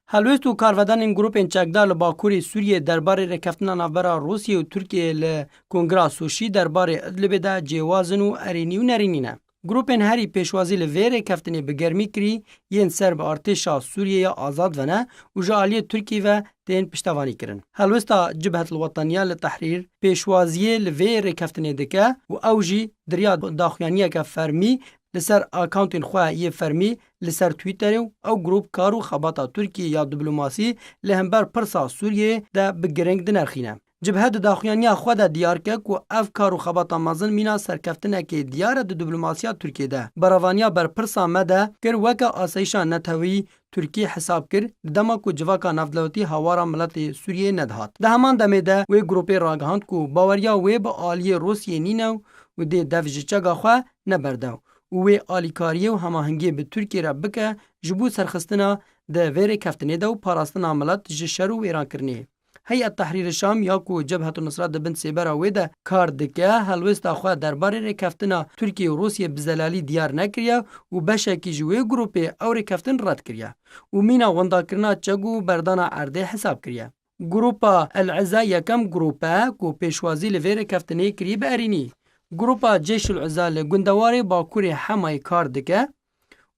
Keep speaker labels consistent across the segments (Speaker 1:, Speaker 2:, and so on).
Speaker 1: هلوست و کارودانین گروپین چکدار لباکوری سوریه درباره رکفتنا نافبرا روسیه و ترکیه لکنگرا سوشی درباره ادلب ده جوازن و ارینی و نرینینه. گروپین هری پیشوازی لوی رکفتنی بگرمی کری ین سر به ارتشا سوریه آزاد ونه و جالی ترکی و تین پشتوانی کرن. هلوستا جبهت الوطنیه لتحریر پیشوازی لوی رکفتنی دکه و اوجی دریا داخلانیه که فرمی لسر اکاونتین خواه یه فرمی لسر تویتر او گروپ کارو خباتا ترکیه یا دیپلماسی لهمبر پرسا سوریه ده بگرنگ دنرخینه. جبهه داخلانیه خود دیار که و اف کارو خباتا مازن مینا سرکفتنه که دیار د دیپلماسیا ترکیه ده براوانیا بر پرسا مده کر وکا آسایشا نتوی ترکیه حساب کر دما کو جواکا نفدلوتی هوارا ملت سوریه ندهات. ده همان دمه ده و گروپ راگهاند کو باوریا و با آلی روسیه نینو و ده دفج چگا خواه نبردو. وی آلیکاریه و هماهنگی به ترکیه را بکه جبو سرخستنا ده ویر کفتنه ده و پاراستنا ملت جشر و ویران کرنه. هیئت تحریر شام یا کو جبهه النصرت ده بن سیبرا و ده کار دکه هلوست آخوا درباره رکفتنا ترکیه و روسیه بزلالی دیار نکریه و بشکی جوی گروپه او رکفتن رد کریه و مینا وندا کرنا چگو بردانا عرده حساب کریه. گروپا العزا یکم گروپه کو پیشوازی لویر کفتنه کریه بارینی. گروپا جیش العزا گندواری باکوری حمای کار دکه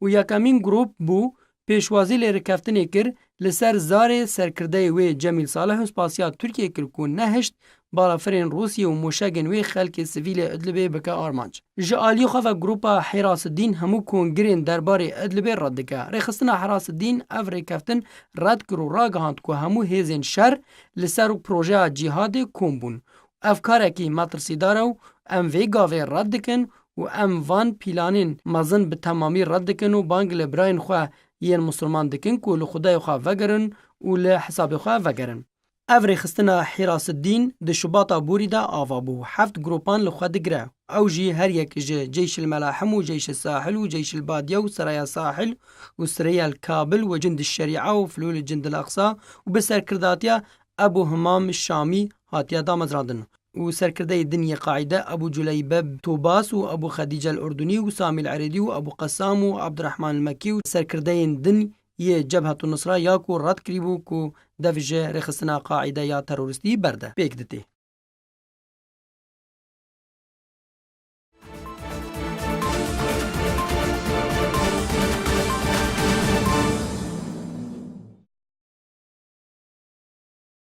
Speaker 1: و یکمین گروپ بو پیشوازی لرکفتنی کر لسر زار سرکرده وی جمیل صالح و سپاسیا ترکیه کر کو نهشت بالافرین روسیه و موشگن وی خلک سویل ادلبه بکه آرمانج. جالی خواه گروپا حراس الدین همو کنگرین درباره ادلبه رد دکه. رخصتنا حراس الدین او رکفتن رد کرو راگهاند که همو هیزین شر لسر پروژه جهاد کومبون. افکاره که مطرسی داره و ام وی گاوه رد دکن و ام وان پیلانین مزن به تمامی رد دکن و بانگ لبراین خواه یین مسلمان دکن که لخدای خواه وگرن و لحساب خواه وگرن. او خستنا حراس الدین ده شباطا بوری ده آوا بو 7 گروپان لخواه دگره. او جی هر یک جیش الملاحم و جیش الساحل و جیش البادیه و سرايا ساحل و سرايا الكابل و جند الشریعه و فلول جند الاقصا و بسر کرداتیا ابو همام الشامی هاتیا دامز رادن. و سرکرده دنیا قاعده ابو جلیبه توباس و ابو خدیجه الاردنی و سامی العریدی و ابو قسام و عبدالرحمن المکی و سرکرده دن یه جبهه النصره یا کو رد کریبو کو دفجه رخصنا قاعده یا تروریستی برده پیک دتی.